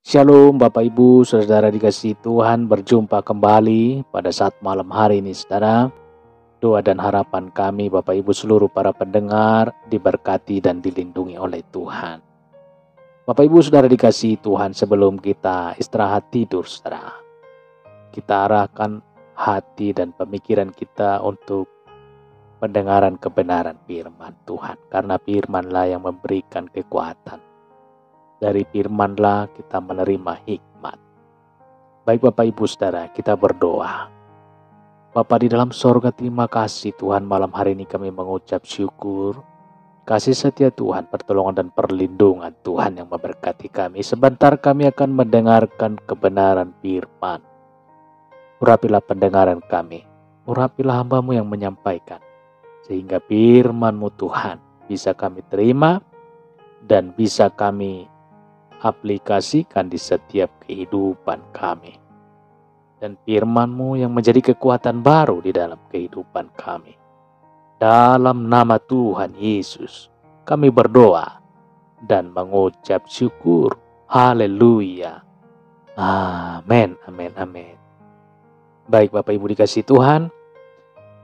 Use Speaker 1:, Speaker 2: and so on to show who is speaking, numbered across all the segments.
Speaker 1: Shalom Bapak Ibu, Saudara dikasihi Tuhan, berjumpa kembali pada saat malam hari ini saudara. Doa dan harapan kami Bapak Ibu seluruh para pendengar diberkati dan dilindungi oleh Tuhan. Bapak Ibu Saudara dikasihi Tuhan, sebelum kita istirahat tidur saudara, kita arahkan hati dan pemikiran kita untuk pendengaran kebenaran firman Tuhan. Karena firman-Lah yang memberikan kekuatan. Dari firman-Lah kita menerima hikmat. Baik Bapak Ibu Saudara, kita berdoa. Bapa di dalam sorga, terima kasih Tuhan, malam hari ini kami mengucap syukur. Kasih setia Tuhan, pertolongan dan perlindungan Tuhan yang memberkati kami. Sebentar kami akan mendengarkan kebenaran firman. Urapilah pendengaran kami, urapilah hamba-Mu yang menyampaikan. Sehingga firman-Mu Tuhan bisa kami terima dan bisa kami aplikasikan di setiap kehidupan kami. Dan firman-Mu yang menjadi kekuatan baru di dalam kehidupan kami. Dalam nama Tuhan Yesus kami berdoa dan mengucap syukur. Haleluya. Amin, amin, amin. Baik Bapak Ibu dikasihi Tuhan,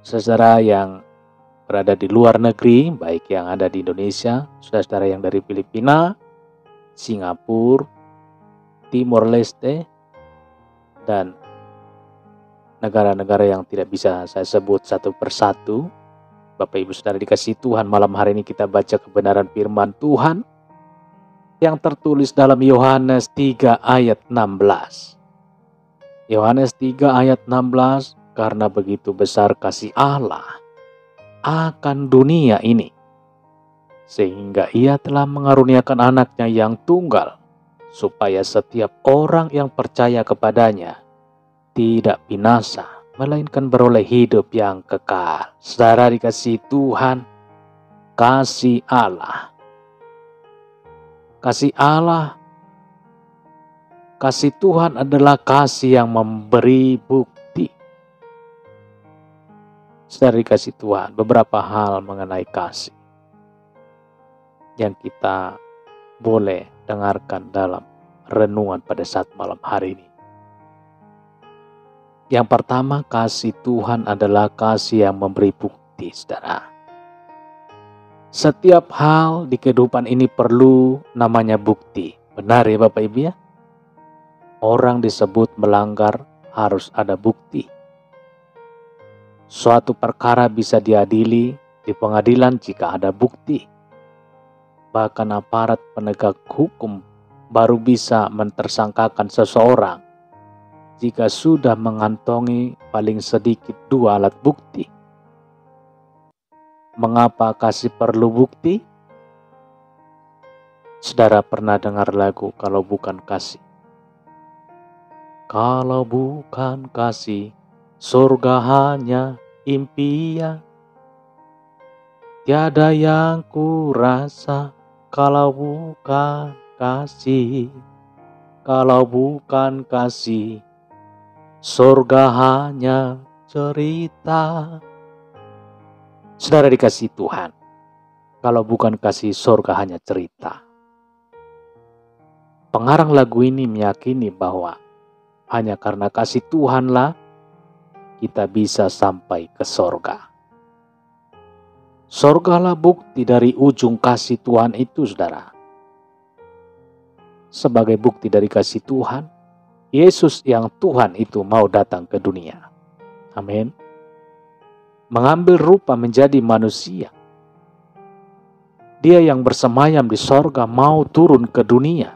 Speaker 1: saudara yang berada di luar negeri, baik yang ada di Indonesia, saudara yang dari Filipina, Singapura, Timor Leste, dan negara-negara yang tidak bisa saya sebut satu persatu. Bapak Ibu Saudara dikasihi Tuhan, malam hari ini kita baca kebenaran firman Tuhan yang tertulis dalam Yohanes 3 ayat 16. Yohanes 3 ayat 16, karena begitu besar kasih Allah akan dunia ini, sehingga Ia telah mengaruniakan anaknya yang tunggal, supaya setiap orang yang percaya kepadanya tidak binasa, melainkan beroleh hidup yang kekal. Saudara dikasihi Tuhan, kasih Allah. Kasih Allah, kasih Tuhan adalah kasih yang memberi bukti. Saudara dikasihi Tuhan, beberapa hal mengenai kasih yang kita boleh dengarkan dalam renungan pada saat malam hari ini. Yang pertama, kasih Tuhan adalah kasih yang memberi bukti, saudara. Setiap hal di kehidupan ini perlu namanya bukti. Benar ya Bapak Ibu ya? Orang disebut melanggar harus ada bukti. Suatu perkara bisa diadili di pengadilan jika ada bukti. Bahkan aparat penegak hukum baru bisa mentersangkakan seseorang jika sudah mengantongi paling sedikit 2 alat bukti. Mengapa kasih perlu bukti? Saudara pernah dengar lagu Kalau Bukan Kasih? Kalau bukan kasih, surga hanya impian. Tiada yang kurasa kalau bukan kasih. Kalau bukan kasih, surga hanya cerita. Saudara dikasihi Tuhan, kalau bukan kasih, surga hanya cerita. Pengarang lagu ini meyakini bahwa hanya karena kasih Tuhanlah kita bisa sampai ke surga. Surgalah bukti dari ujung kasih Tuhan itu, saudara. Sebagai bukti dari kasih Tuhan, Yesus yang Tuhan itu mau datang ke dunia. Amin. Mengambil rupa menjadi manusia. Dia yang bersemayam di sorga mau turun ke dunia.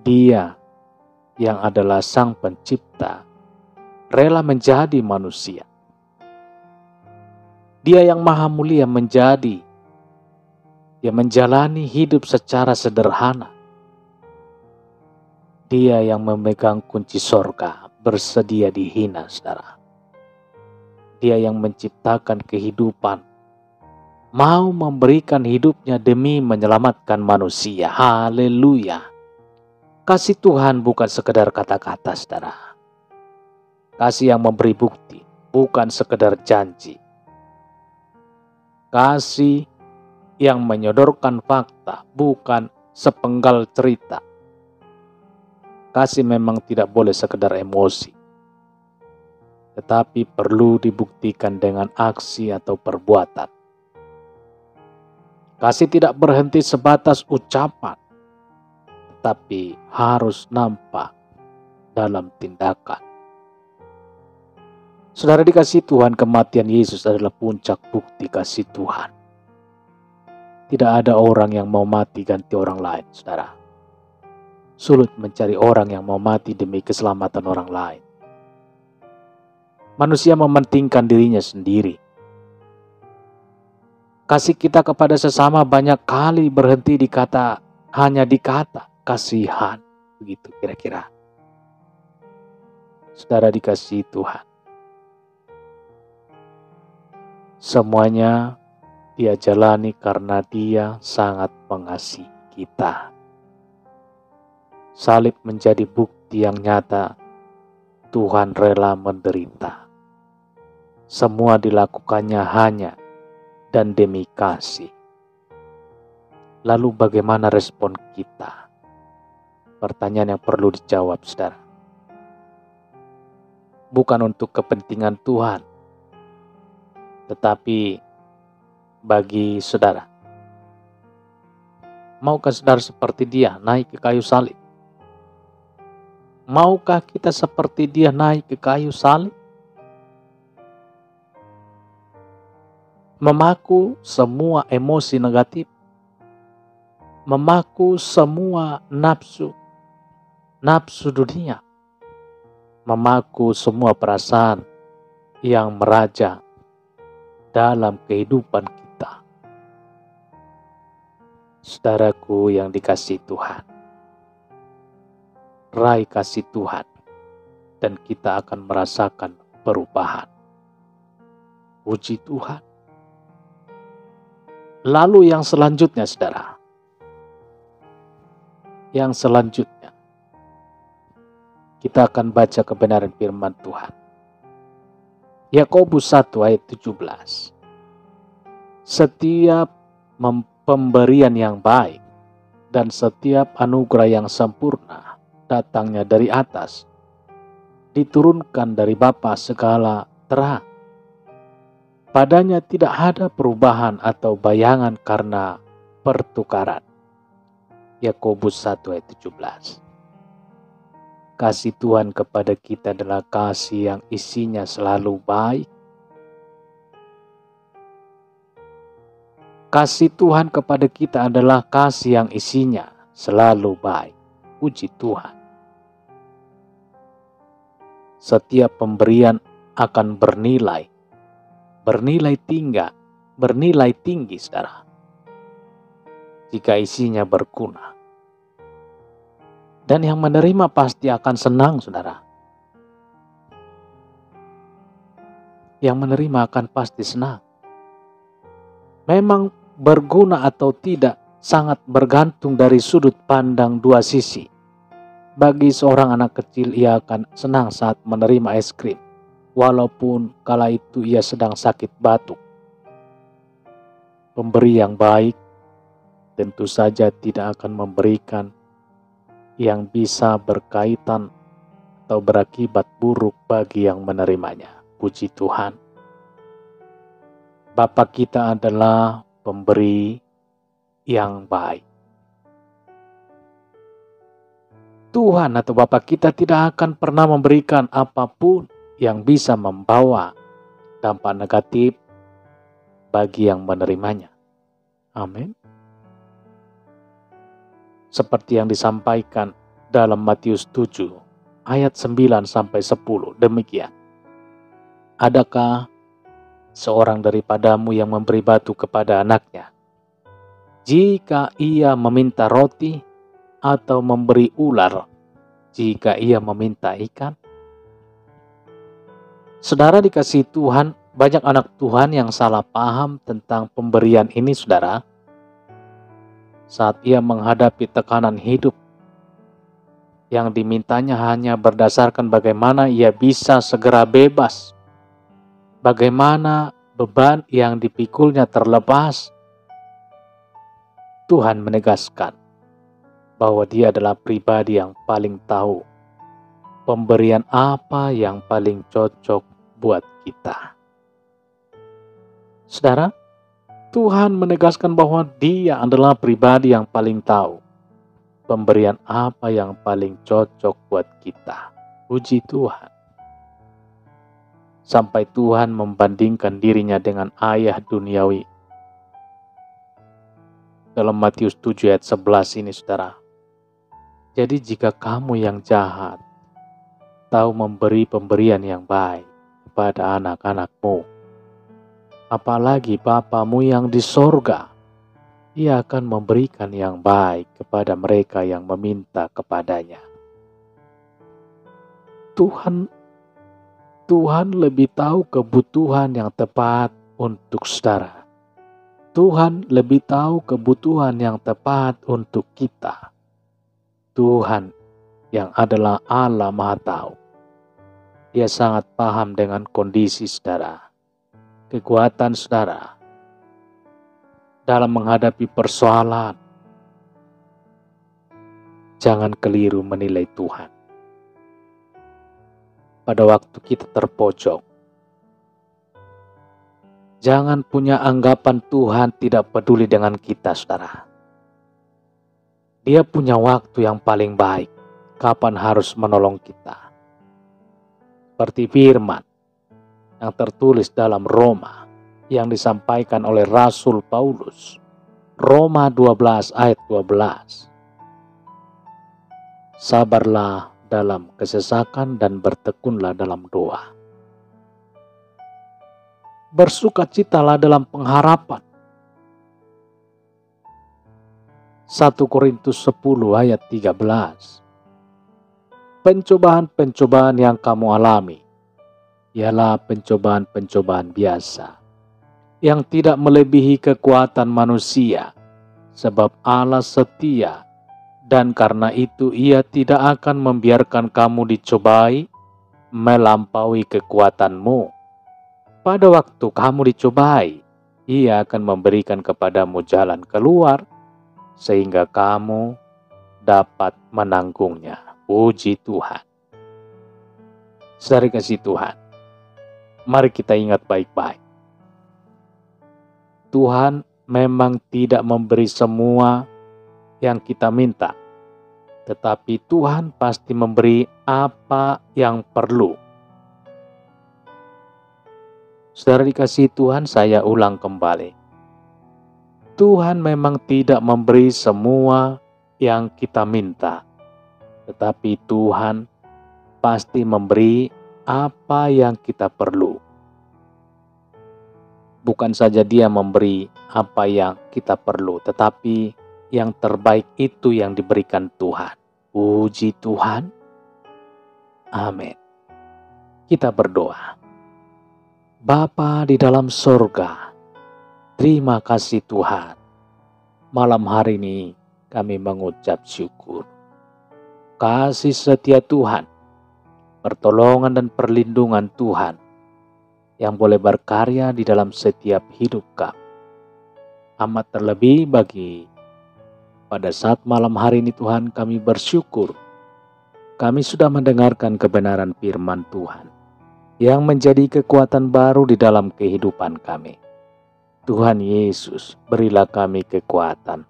Speaker 1: Dia yang adalah Sang Pencipta rela menjadi manusia. Dia yang maha mulia dia menjalani hidup secara sederhana. Dia yang memegang kunci sorga bersedia dihina, saudara. Dia yang menciptakan kehidupan, mau memberikan hidupnya demi menyelamatkan manusia. Haleluya. Kasih Tuhan bukan sekedar kata-kata, saudara. Kasih yang memberi bukti, bukan sekedar janji. Kasih yang menyodorkan fakta, bukan sepenggal cerita. kasih memang tidak boleh sekedar emosi, tetapi perlu dibuktikan dengan aksi atau perbuatan. Kasih tidak berhenti sebatas ucapan, tetapi harus nampak dalam tindakan. Saudara dikasihi Tuhan, kematian Yesus adalah puncak bukti kasih Tuhan. Tidak ada orang yang mau mati ganti orang lain, saudara. Sulit mencari orang yang mau mati demi keselamatan orang lain. Manusia mementingkan dirinya sendiri. Kasih kita kepada sesama banyak kali berhenti hanya di kata kasihan. Begitu kira-kira. Saudara dikasihi Tuhan. Semuanya Dia jalani karena Dia sangat mengasihi kita. Salib menjadi bukti yang nyata Tuhan rela menderita. Semua dilakukannya hanya dan demi kasih. Lalu bagaimana respon kita? Pertanyaan yang perlu dijawab, saudara. Bukan untuk kepentingan Tuhan, tetapi bagi saudara. Maukah saudara seperti Dia naik ke kayu salib? Maukah kita seperti Dia naik ke kayu salib? Memaku semua emosi negatif, memaku semua nafsu dunia, memaku semua perasaan yang meraja dalam kehidupan kita. Saudaraku yang dikasihi Tuhan, raih kasih Tuhan dan kita akan merasakan perubahan. Puji Tuhan. Lalu yang selanjutnya, saudara. Yang selanjutnya, kita akan baca kebenaran firman Tuhan. Yakobus 1 ayat 17. Setiap pemberian yang baik dan setiap anugerah yang sempurna datangnya dari atas, diturunkan dari Bapa segala terang. Padanya tidak ada perubahan atau bayangan karena pertukaran. Yakobus 1 ayat 17. Kasih Tuhan kepada kita adalah kasih yang isinya selalu baik. Kasih Tuhan kepada kita adalah kasih yang isinya selalu baik. Puji Tuhan. Setiap pemberian akan bernilai tinggi, saudara, jika isinya berguna. Dan yang menerima pasti akan senang, saudara. Yang menerima akan pasti senang. Memang berguna atau tidak sangat bergantung dari sudut pandang dua sisi. Bagi seorang anak kecil, ia akan senang saat menerima es krim, walaupun kala itu ia sedang sakit batuk. Pemberi yang baik tentu saja tidak akan memberikan yang bisa berkaitan atau berakibat buruk bagi yang menerimanya. Puji Tuhan. Bapa kita adalah pemberi yang baik. Tuhan atau Bapa kita tidak akan pernah memberikan apapun yang bisa membawa dampak negatif bagi yang menerimanya. Amin. Seperti yang disampaikan dalam Matius 7 ayat 9 sampai 10, demikian. Adakah seorang daripadamu yang memberi batu kepada anaknya, jika ia meminta roti, atau memberi ular jika ia meminta ikan? Saudara dikasihi Tuhan, banyak anak Tuhan yang salah paham tentang pemberian ini, saudara. Saat ia menghadapi tekanan hidup, yang dimintanya hanya berdasarkan bagaimana ia bisa segera bebas, bagaimana beban yang dipikulnya terlepas. Tuhan menegaskan bahwa Dia adalah pribadi yang paling tahu pemberian apa yang paling cocok buat kita. Saudara, Tuhan menegaskan bahwa Dia adalah pribadi yang paling tahu pemberian apa yang paling cocok buat kita. Puji Tuhan. Sampai Tuhan membandingkan dirinya dengan ayah duniawi. Dalam Matius 7 ayat 11 ini, saudara. Jadi jika kamu yang jahat tahu memberi pemberian yang baik kepada anak-anakmu, apalagi Bapamu yang di sorga, Ia akan memberikan yang baik kepada mereka yang meminta kepadanya. Tuhan lebih tahu kebutuhan yang tepat untuk saudara. Tuhan lebih tahu kebutuhan yang tepat untuk kita. Tuhan yang adalah Allah Maha Tahu. Dia sangat paham dengan kondisi saudara, kekuatan saudara dalam menghadapi persoalan. Jangan keliru menilai Tuhan. Pada waktu kita terpojok, jangan punya anggapan Tuhan tidak peduli dengan kita, saudara. Dia punya waktu yang paling baik, kapan harus menolong kita. Seperti firman yang tertulis dalam Roma, yang disampaikan oleh Rasul Paulus. Roma 12 ayat 12. Sabarlah dalam kesesakan dan bertekunlah dalam doa. Bersukacitalah dalam pengharapan. 1 Korintus 10 ayat 13. Pencobaan-pencobaan yang kamu alami ialah pencobaan-pencobaan biasa yang tidak melebihi kekuatan manusia, sebab Allah setia, dan karena itu Ia tidak akan membiarkan kamu dicobai melampaui kekuatanmu. Pada waktu kamu dicobai, Ia akan memberikan kepadamu jalan keluar sehingga kamu dapat menanggungnya. Puji Tuhan. Saudara kasih Tuhan, mari kita ingat baik-baik. Tuhan memang tidak memberi semua yang kita minta, tetapi Tuhan pasti memberi apa yang perlu. Saudara dikasihi Tuhan, saya ulang kembali. Tuhan memang tidak memberi semua yang kita minta, tetapi Tuhan pasti memberi apa yang kita perlu. Bukan saja Dia memberi apa yang kita perlu, tetapi yang terbaik itu yang diberikan Tuhan. Puji Tuhan. Amin. Kita berdoa. Bapa di dalam sorga, terima kasih Tuhan. Malam hari ini kami mengucap syukur. Kasih setia Tuhan, pertolongan dan perlindungan Tuhan yang boleh berkarya di dalam setiap hidup kami. Amat terlebih bagi pada saat malam hari ini Tuhan, kami bersyukur. Kami sudah mendengarkan kebenaran firman Tuhan yang menjadi kekuatan baru di dalam kehidupan kami. Tuhan Yesus, berilah kami kekuatan.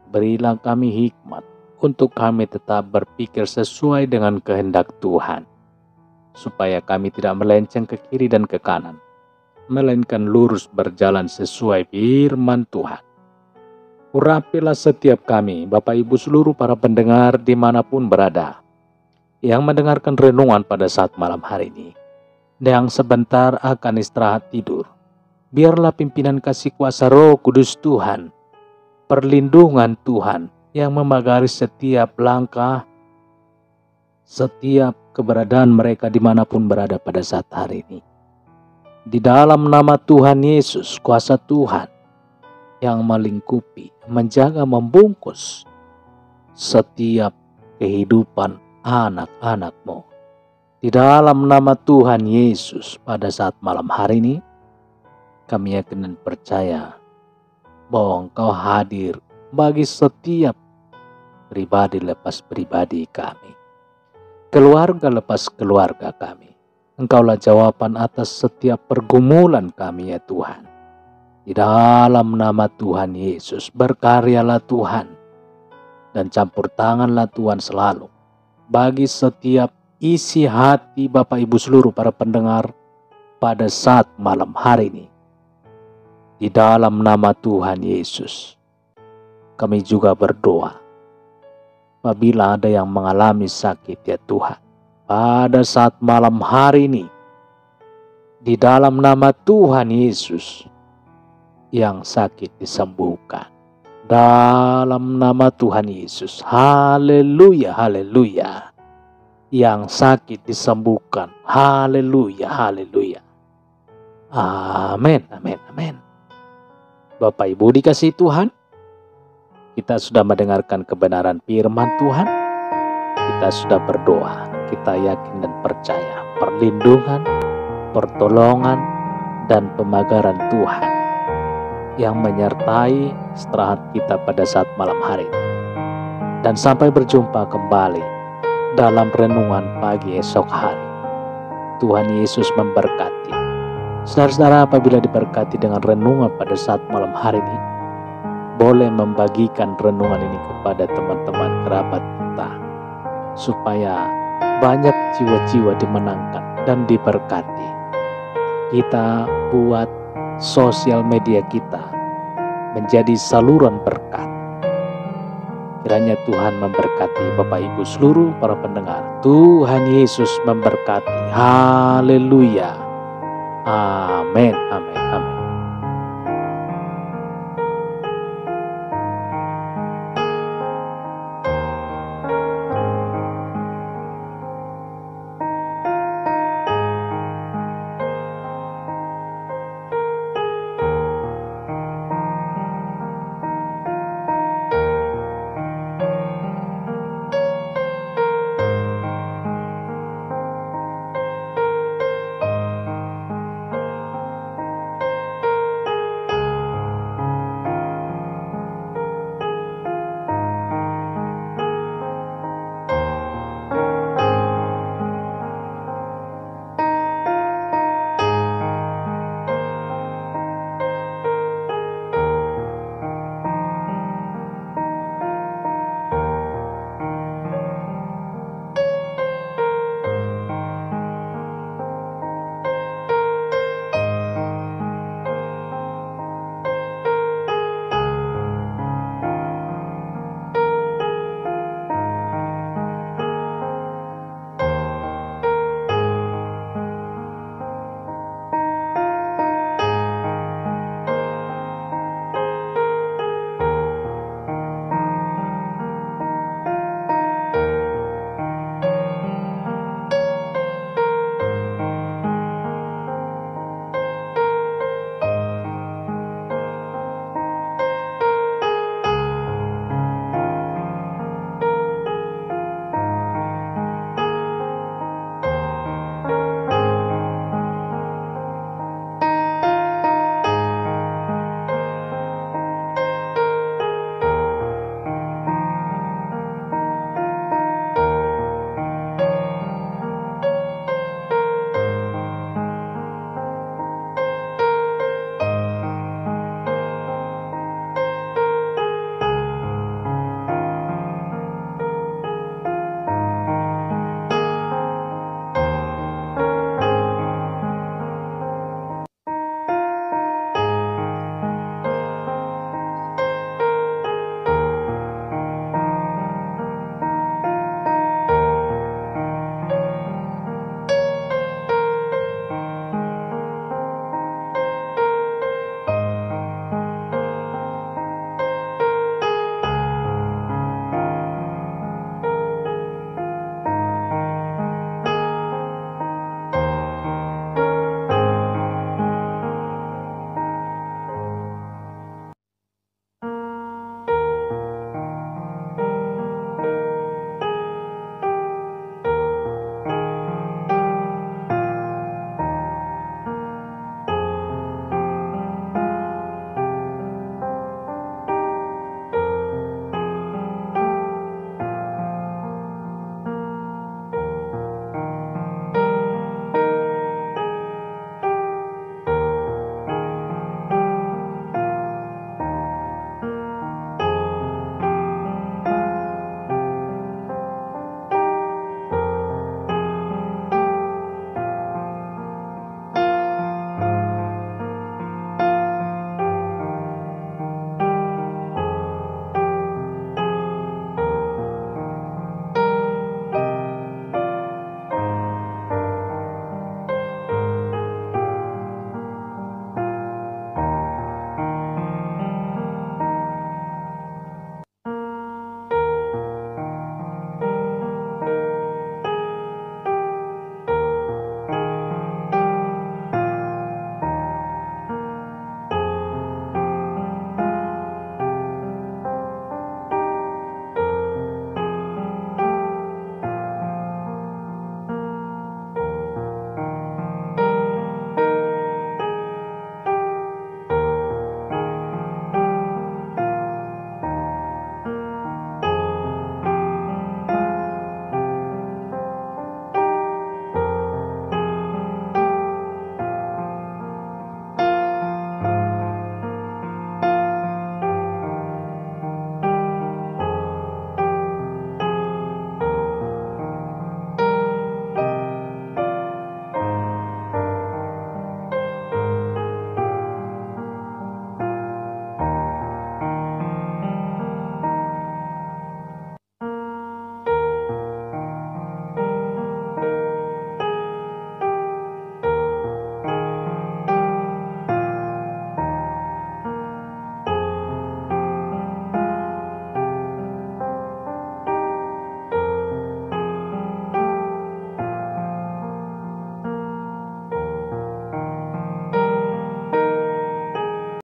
Speaker 1: Berilah kami hikmat untuk kami tetap berpikir sesuai dengan kehendak Tuhan, supaya kami tidak melenceng ke kiri dan ke kanan, melainkan lurus berjalan sesuai firman Tuhan. Urapilah setiap kami, Bapak Ibu seluruh para pendengar dimanapun berada, yang mendengarkan renungan pada saat malam hari ini, yang sebentar akan istirahat tidur. Biarlah pimpinan kasih kuasa Roh Kudus Tuhan, perlindungan Tuhan yang memagari setiap langkah, setiap keberadaan mereka dimanapun berada pada saat hari ini. Di dalam nama Tuhan Yesus, kuasa Tuhan yang melingkupi, menjaga, membungkus setiap kehidupan anak-anak-Mu. Di dalam nama Tuhan Yesus, pada saat malam hari ini, kami yakin dan percaya bahwa Engkau hadir bagi setiap pribadi lepas pribadi kami. keluarga lepas keluarga kami. Engkaulah jawaban atas setiap pergumulan kami ya Tuhan. Di dalam nama Tuhan Yesus, berkaryalah Tuhan. Dan campur tanganlah Tuhan selalu. Bagi setiap isi hati Bapak Ibu seluruh para pendengar pada saat malam hari ini. Di dalam nama Tuhan Yesus, kami juga berdoa. Apabila ada yang mengalami sakit ya Tuhan, pada saat malam hari ini, di dalam nama Tuhan Yesus, yang sakit disembuhkan. Dalam nama Tuhan Yesus, haleluya, haleluya. Yang sakit disembuhkan, haleluya, haleluya. Amin, amin, amin. Bapak Ibu dikasihi Tuhan, kita sudah mendengarkan kebenaran firman Tuhan. Kita sudah berdoa, kita yakin dan percaya perlindungan, pertolongan, dan pemagaran Tuhan yang menyertai istirahat kita pada saat malam hari ini. Dan sampai berjumpa kembali dalam renungan pagi esok hari. Tuhan Yesus memberkati. Saudara-saudara, apabila diberkati dengan renungan pada saat malam hari ini, boleh membagikan renungan ini kepada teman-teman kerabat kita, supaya banyak jiwa-jiwa dimenangkan dan diberkati. Kita buat sosial media kita menjadi saluran berkat. Kiranya Tuhan memberkati Bapak Ibu seluruh para pendengar. Tuhan Yesus memberkati. Haleluya. Amin, amin, amin.